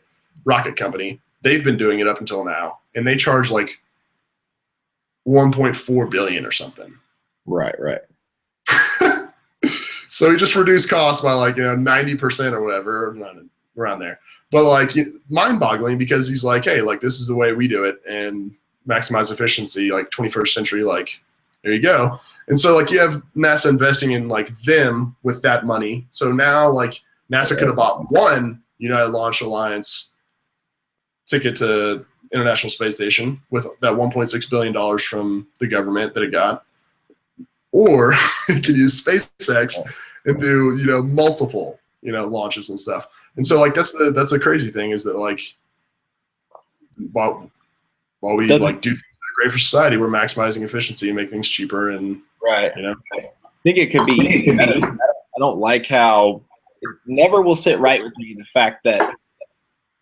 Speaker 2: Rocket company. They've been doing it up until now, and they charge like 1.4 billion or something.
Speaker 1: Right.
Speaker 2: So he just reduced costs by like 90% or whatever, around there. But like mind-boggling, because he's like, hey, like this is the way we do it, and maximize efficiency, like 21st century, like there you go. And so like you have NASA investing in like them with that money. So now like NASA could have bought one United Launch Alliance ticket to International Space Station with that $1.6 billion from the government that it got, or it could use SpaceX and do multiple launches and stuff. And so like that's the crazy thing, is that like while we like do things that are great for society, we're maximizing efficiency and make things cheaper and
Speaker 1: I think it could be better. I don't like how it never will sit right with me the fact that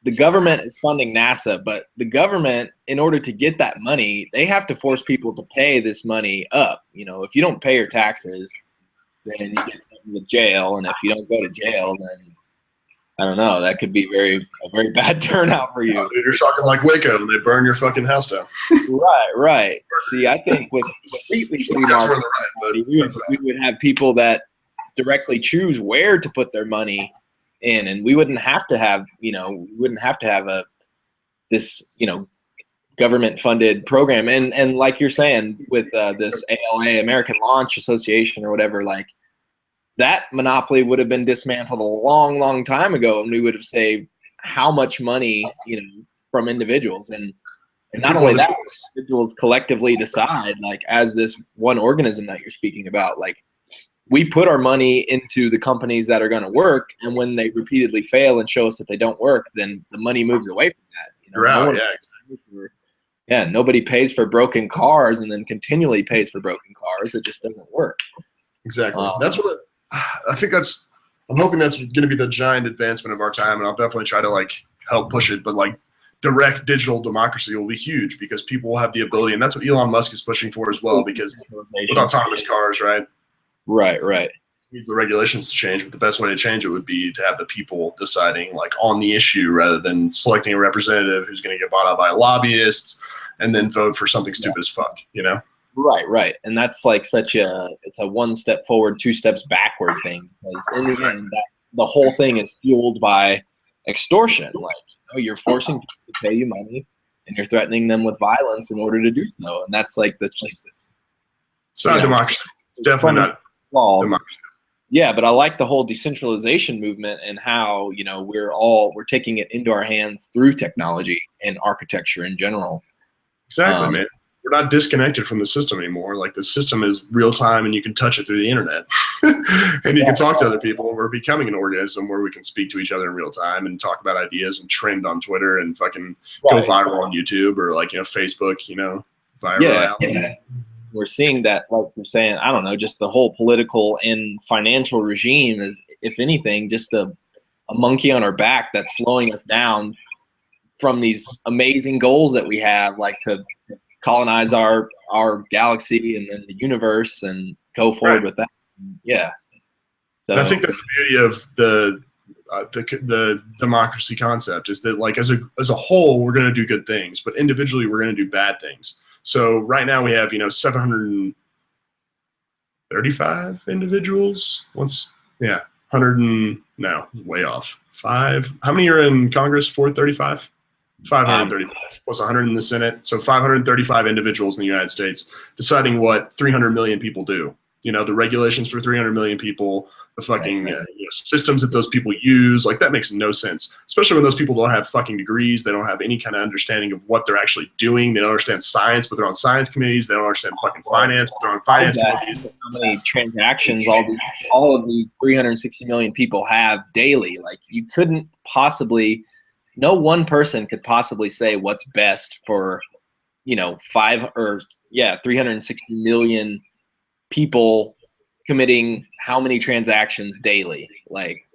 Speaker 1: the government is funding NASA, but the government, in order to get that money, they have to force people to pay this money up. If you don't pay your taxes, then you get into jail, and if you don't go to jail, then I don't know, that could be a very bad turnout for you.
Speaker 2: Oh, dude, you're talking like Waco, and they burn your fucking house down.
Speaker 1: Right. See, I think with completely free market, we would have people that directly choose where to put their money in, and we wouldn't have to have this government funded program. And like you're saying with this ALA, American Launch Association or whatever, like that monopoly would have been dismantled a long time ago, and we would have saved how much money from individuals. And not only that, individuals collectively decide, like as this one organism that you're speaking about, like we put our money into the companies that are going to work, and when they repeatedly fail and show us that they don't work, then the money moves away from that. Nobody pays for broken cars and then continually pays for broken cars. It just doesn't work.
Speaker 2: Exactly. That's what I think. I'm hoping that's going to be the giant advancement of our time, and I'll definitely try to like help push it. But like direct digital democracy will be huge, because people will have the ability, and that's what Elon Musk is pushing for as well. Because with autonomous cars, right?
Speaker 1: Right.
Speaker 2: Needs the regulations to change, but the best way to change it would be to have the people deciding like on the issue, rather than selecting a representative who's going to get bought out by lobbyists and then vote for something stupid as fuck,
Speaker 1: Right. And that's like it's a one step forward, two steps backward thing, because in the end, the whole thing is fueled by extortion. Like you're forcing people to pay you money, and you're threatening them with violence in order to do so. And that's like
Speaker 2: it's not democracy. It's definitely not democracy.
Speaker 1: Yeah, but I like the whole decentralization movement, and how we're taking it into our hands through technology and architecture in general.
Speaker 2: Exactly, man. We're not disconnected from the system anymore. Like the system is real time, and you can touch it through the internet, and you can talk to other people. We're becoming an organism where we can speak to each other in real time and talk about ideas and trend on Twitter and fucking go viral on YouTube or like Facebook. Viral.
Speaker 1: Yeah. We're seeing that, like you're saying, I don't know, just the whole political and financial regime is, if anything, just a monkey on our back that's slowing us down from these amazing goals that we have, like to colonize our galaxy and then the universe and go forward with that. Yeah. So
Speaker 2: and I think that's the beauty of the democracy concept, is that like as a whole, we're going to do good things, but individually we're going to do bad things. So right now we have 735 individuals. 100 and no, way off. 5. How many are in Congress? 435. 535 plus 100 in the Senate. So 535 individuals in the United States deciding what 300 million people do. You know, the regulations for 300 million people, the fucking systems that those people use. Like, that makes no sense, especially when those people don't have fucking degrees. They don't have any kind of understanding of what they're actually doing. They don't understand science, but they're on science committees. They don't understand fucking finance, but they're on finance committees.
Speaker 1: How many transactions all of these 360 million people have daily? Like, you couldn't possibly, no one person could possibly say what's best for, 360 million people committing how many transactions daily. Like,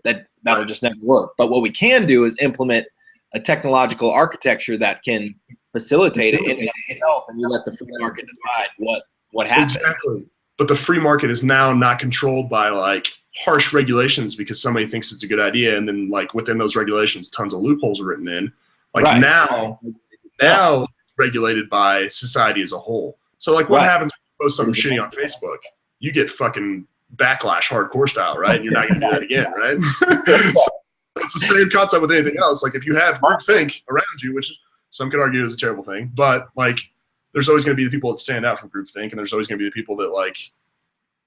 Speaker 1: that'll just never work. But what we can do is implement a technological architecture that can facilitate it in itself, and you let the free market decide what happens.
Speaker 2: Exactly. But the free market is now not controlled by like harsh regulations because somebody thinks it's a good idea, and then like within those regulations tons of loopholes are written in. Like, now it's regulated by society as a whole. So like, what happens when you post something shitty on Facebook? You get fucking backlash hardcore style, right? And you're not going to do that again, right? So it's the same concept with anything else. Like, if you have groupthink around you, which some could argue is a terrible thing, but like, there's always going to be the people that stand out from groupthink, and there's always going to be the people that like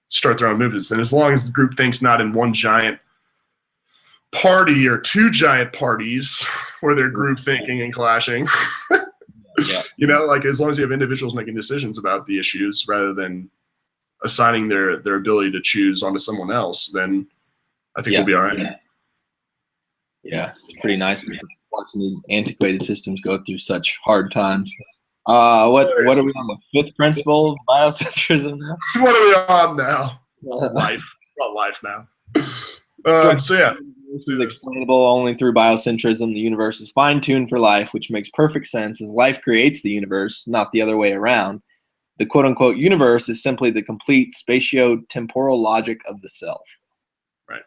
Speaker 2: start their own movements. And as long as the groupthink's not in one giant party or two giant parties where they're group thinking and clashing, like, as long as you have individuals making decisions about the issues rather than assigning their ability to choose onto someone else, then I think we'll be all right.
Speaker 1: Yeah, it's pretty nice watching these antiquated systems go through such hard times. What are we on, the fifth principle of biocentrism now?
Speaker 2: What are we on now? Life. About life now. So yeah.
Speaker 1: This is explainable only through biocentrism. The universe is fine-tuned for life, which makes perfect sense, as life creates the universe, not the other way around. The quote-unquote universe is simply the complete spatio-temporal logic of the self.
Speaker 2: Right.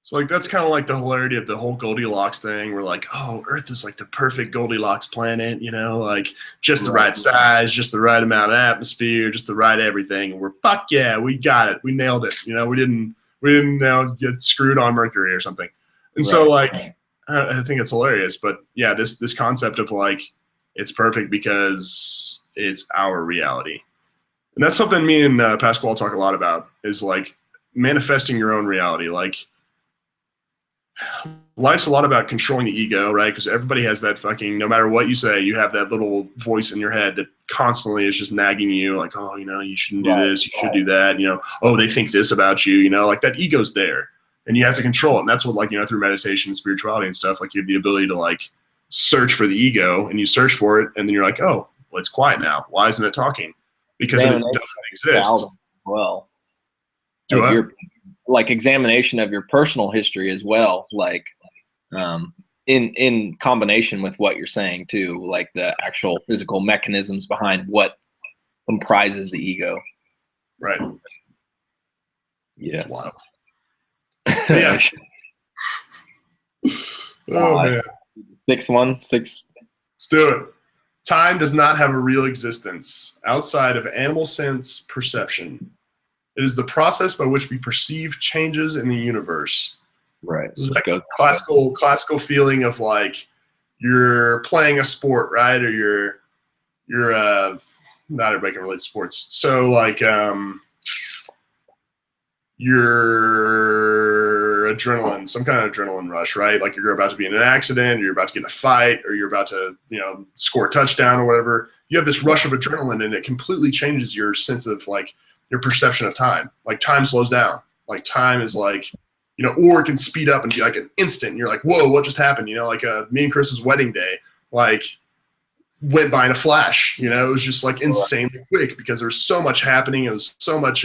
Speaker 2: So like, that's kind of like the hilarity of the whole Goldilocks thing. We're like, oh, Earth is like the perfect Goldilocks planet, like just the right size, just the right amount of atmosphere, just the right everything. And we're, fuck yeah, we got it. We nailed it. We didn't get screwed on Mercury or something. And so like, I think it's hilarious. But yeah, this concept of like, it's perfect because it's our reality. And that's something me and Pasquale talk a lot about, is like manifesting your own reality. Like, life's a lot about controlling the ego, right? Because everybody has that fucking, no matter what you say, you have that little voice in your head that constantly is just nagging you, like, oh, you shouldn't do this, you should do that, oh, they think this about you, like, that ego's there, and you have to control it. And that's what, like, through meditation and spirituality and stuff, like, you have the ability to like search for the ego, and you search for it, and then you're like, oh, well, it's quiet now. Why isn't it talking? Because it doesn't exist.
Speaker 1: Well, like examination of your personal history as well, like in combination with what you're saying too, like the actual physical mechanisms behind what comprises the ego.
Speaker 2: Right.
Speaker 1: Yeah.
Speaker 2: It's wild. Yeah. Oh man.
Speaker 1: Sixth one. Let's
Speaker 2: do it. Time does not have a real existence outside of animal sense perception. It is the process by which we perceive changes in the universe.
Speaker 1: Right.
Speaker 2: This is like a classical feeling of like, you're playing a sport, right? Or you're not everybody can relate to sports. So like, your adrenaline, some kind of adrenaline rush, right? Like, you're about to be in an accident, or you're about to get in a fight, or you're about to, score a touchdown or whatever. You have this rush of adrenaline, and it completely changes your sense of like your perception of time. Like, time slows down. Like, time is like, or it can speed up and be like an instant. And you're like, whoa, what just happened? Like me and Chris's wedding day, like, went by in a flash. It was just like insanely quick because there's so much happening. It was so much,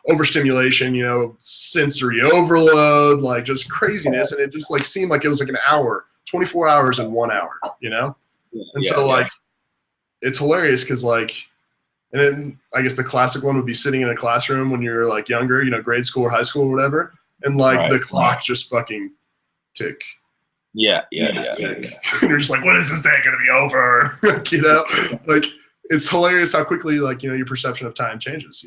Speaker 2: overstimulation, sensory overload, like just craziness. And it just like seemed like it was like an hour, 24 hours in 1 hour, And so like, it's hilarious because like, and then I guess the classic one would be sitting in a classroom when you're like younger, grade school or high school or whatever. And like the clock just fucking tick.
Speaker 1: Yeah.
Speaker 2: And you're just like, when is this day going to be over? Like, it's hilarious how quickly like, your perception of time changes,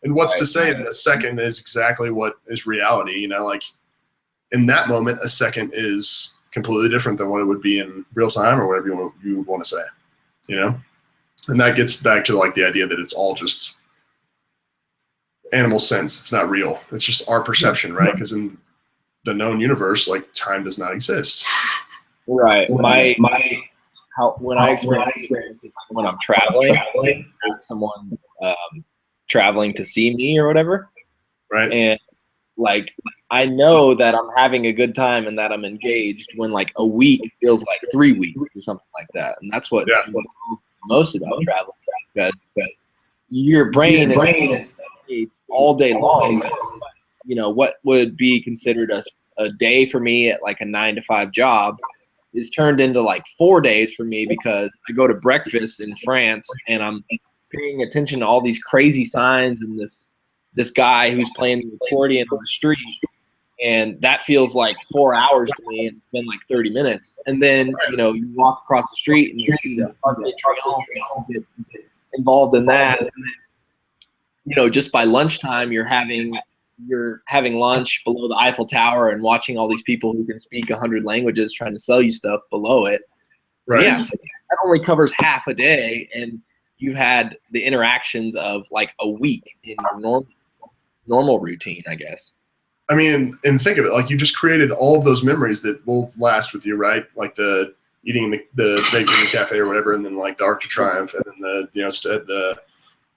Speaker 2: And what's to say that a second is exactly what is reality, like in that moment, a second is completely different than what it would be in real time or whatever you would want to say, you know? And that gets back to like the idea that it's all just animal sense. It's not real. It's just our perception, right? Because in the known universe, like time does not exist.
Speaker 1: Right. When I experience it, when I'm traveling, with someone traveling to see me or whatever,
Speaker 2: Right.
Speaker 1: and like I know that I'm having a good time and that I'm engaged when like a week feels like 3 weeks or something like that, and that's what most about traveling, because your brain is engaged all day long. You know, what would be considered a day for me at like a 9 to 5 job is turned into like 4 days for me, because I go to breakfast in France and I'm paying attention to all these crazy signs and this guy who's playing the accordion on the street, and that feels like 4 hours to me, and it's been like 30 minutes. And then, you know, you walk across the street and you see the Arc de Triomphe, get involved in that. And then, you know, just by lunchtime, you're having lunch below the Eiffel Tower and watching all these people who can speak 100 languages trying to sell you stuff below it.
Speaker 2: Right.
Speaker 1: Yeah, so that only covers half a day, and you had the interactions of like a week in your normal routine, I guess.
Speaker 2: I mean, and think of it, like you just created all of those memories that will last with you, right? Like the eating the bacon in the cafe or whatever, and then like the Arc de Triomphe, and then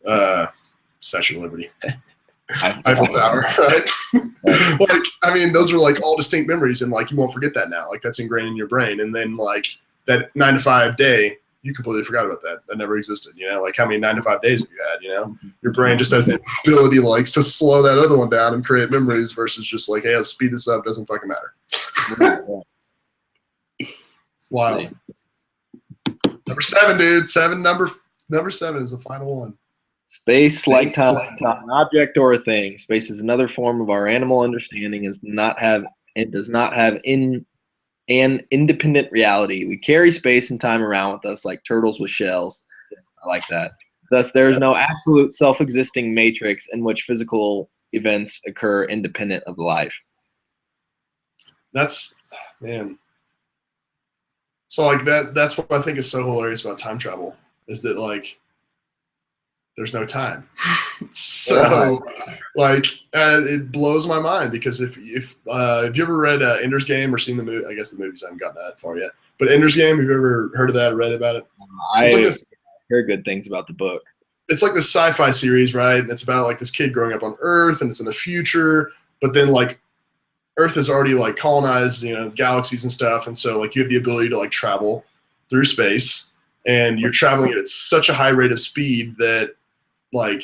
Speaker 2: the Statue of Liberty. Eiffel Tower, right? Like, I mean, those are like all distinct memories, and like you won't forget that now. Like that's ingrained in your brain, and then like that 9 to 5 day, you completely forgot about that. That never existed. You know, like how many 9 to 5 days have you had? You know, your brain just has the ability like to slow that other one down and create memories versus just like, hey, let's speed this up. Doesn't fucking matter. It's wild. Number 7, dude. Number 7 is the final one.
Speaker 1: Space, like time, an object or a thing. Space is another form of our animal understanding. Does not have an independent reality. We carry space and time around with us like turtles with shells. I like that. Thus, there is no absolute self-existing matrix in which physical events occur independent of life.
Speaker 2: That's, man. So like that's what I think is so hilarious about time travel, is that like there's no time. So like it blows my mind, because if you ever read Ender's Game or seen the movie, I guess the movies haven't gotten that far yet, but Ender's Game, have you ever heard of that or read about it? So
Speaker 1: I heard good things about the book.
Speaker 2: It's like this sci-fi series, right? And it's about like this kid growing up on Earth, and it's in the future, but then like Earth has already like colonized, you know, galaxies and stuff, and so like you have the ability to like travel through space, and you're traveling at such a high rate of speed that like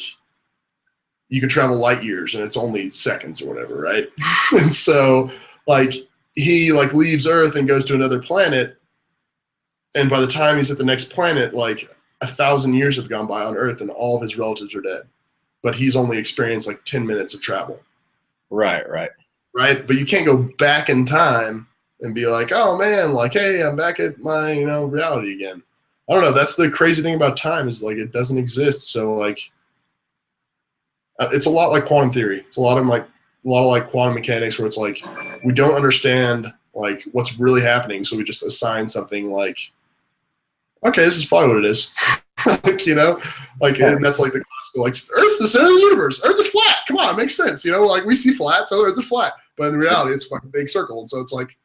Speaker 2: you can travel light years and it's only seconds or whatever, right? And so like he like leaves Earth and goes to another planet, and by the time he's at the next planet, like 1,000 years have gone by on Earth and all of his relatives are dead, but he's only experienced like 10 minutes of travel.
Speaker 1: Right.
Speaker 2: But you can't go back in time and be like, oh man, like, hey, I'm back at my, you know, reality again. I don't know. That's the crazy thing about time, is like it doesn't exist. So like it's a lot like quantum theory. It's a lot of like quantum mechanics, where it's like we don't understand like what's really happening, so we just assign something like, okay, this is probably what it is. Like, you know, like, and that's like the classical, like Earth's the center of the universe. Earth is flat. Come on, it makes sense. You know, like we see flat, so Earth is flat, but in reality, it's a fucking big circle. And so it's like,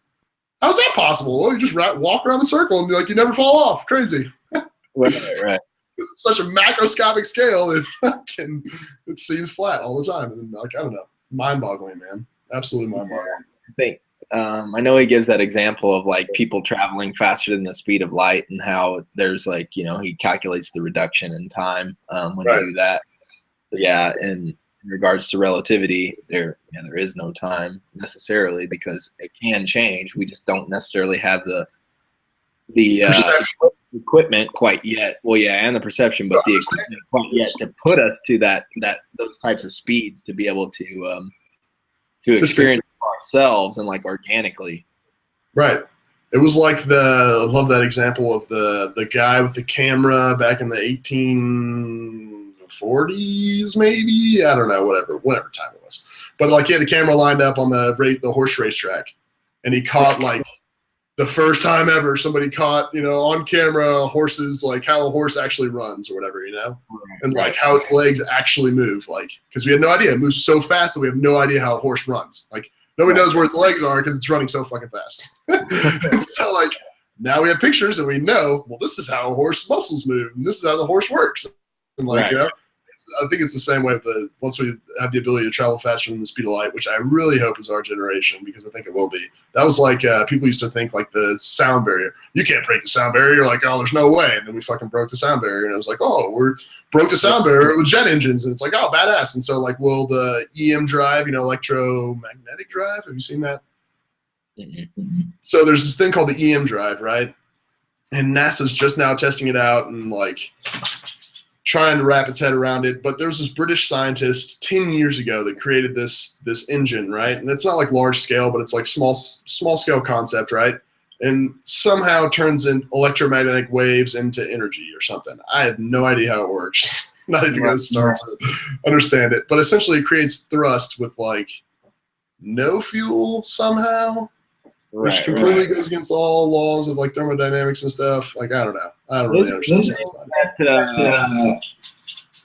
Speaker 2: how's that possible? Well, you just walk around the circle and be like, you never fall off. Crazy.
Speaker 1: Right.
Speaker 2: It's such a macroscopic scale that it seems flat all the time. And like, I don't know, mind-boggling, man. Absolutely mind-boggling.
Speaker 1: I think I know he gives that example of like people traveling faster than the speed of light, and how there's like, you know, he calculates the reduction in time when you do that. But yeah, in regards to relativity, there is no time necessarily, because it can change. We just don't necessarily have the equipment quite yet. Well, yeah, and the perception, but the equipment quite yet to put us to those types of speeds to be able to experience ourselves and like organically.
Speaker 2: Right. It was like I love that example of the guy with the camera back in the 1840s, maybe, I don't know, whatever time it was. But like he had the camera lined up on the horse racetrack, and he caught like the first time ever somebody caught, on camera horses, like how a horse actually runs or whatever, and like how its legs actually move, like, because we had no idea. It moves so fast that we have no idea how a horse runs. Like nobody knows where its legs are because it's running so fucking fast. And so like now we have pictures and we know, well, this is how a horse muscles move and this is how the horse works. And like, I think it's the same way with once we have the ability to travel faster than the speed of light, which I really hope is our generation, because I think it will be. That was like, people used to think like the sound barrier. You can't break the sound barrier. You're like, oh, there's no way. And then we fucking broke the sound barrier. And it was like, oh, we broke the sound barrier with jet engines. And it's like, oh, badass. And so like, will the EM drive, electromagnetic drive? Have you seen that? Mm-hmm. So there's this thing called the EM drive, right? And NASA's just now testing it out and like trying to wrap its head around it. But there's this British scientist 10 years ago that created this engine, right? And it's not like large scale, but it's like small scale concept, right? And somehow turns in electromagnetic waves into energy or something. I have no idea how it works. Not even going to start to understand it. But essentially it creates thrust with like no fuel somehow, which completely goes against all laws of like thermodynamics and stuff. Like, I don't know. I don't really understand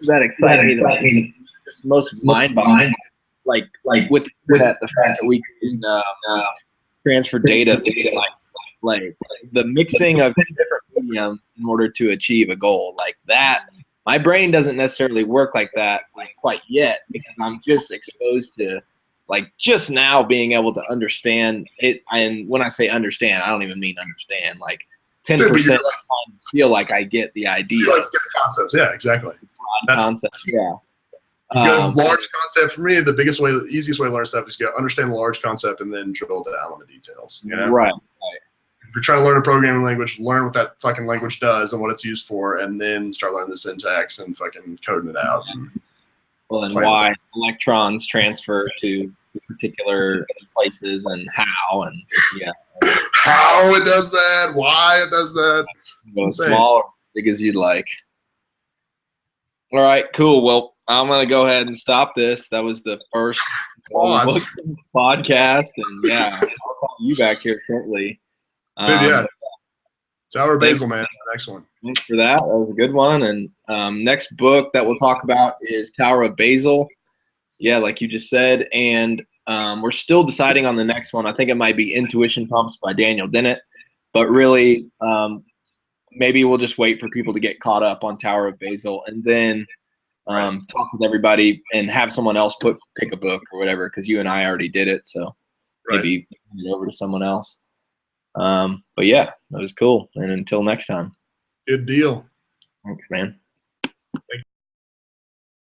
Speaker 1: that excites me. It's most mind-boggling. Like with that, the fact that we can transfer data, like the mixing of different mediums in order to achieve a goal, like that. My brain doesn't necessarily work like that, like quite yet, because I'm just exposed to, like, just now being able to understand it. And when I say understand, I don't even mean understand. Like 10% feel like I get the idea.
Speaker 2: You like get the concepts, yeah, exactly.
Speaker 1: That's concept, yeah.
Speaker 2: Large concept for me, the easiest way to learn stuff is to understand the large concept and then drill down on the details.
Speaker 1: Right.
Speaker 2: If you're trying to learn a programming language, learn what that fucking language does and what it's used for, and then start learning the syntax and fucking coding it out.
Speaker 1: Well, and why electrons transfer to particular places and how, and
Speaker 2: how it does that, why it does that.
Speaker 1: Small or big as you'd like. All right, cool. Well, I'm gonna go ahead and stop this. That was the first podcast, and I'll call you back here shortly.
Speaker 2: Dude, Tower of Basil, man. That's the next one.
Speaker 1: Thanks for that. That was a good one. And next book that we'll talk about is Tower of Basil. Yeah, like you just said. And we're still deciding on the next one. I think it might be Intuition Pumps by Daniel Dennett. But really, maybe we'll just wait for people to get caught up on Tower of Basil and then talk with everybody and have someone else pick a book or whatever, because you and I already did it. So maybe hand it over to someone else. But yeah, that was cool. And until next time.
Speaker 2: Good deal.
Speaker 1: Thanks, man.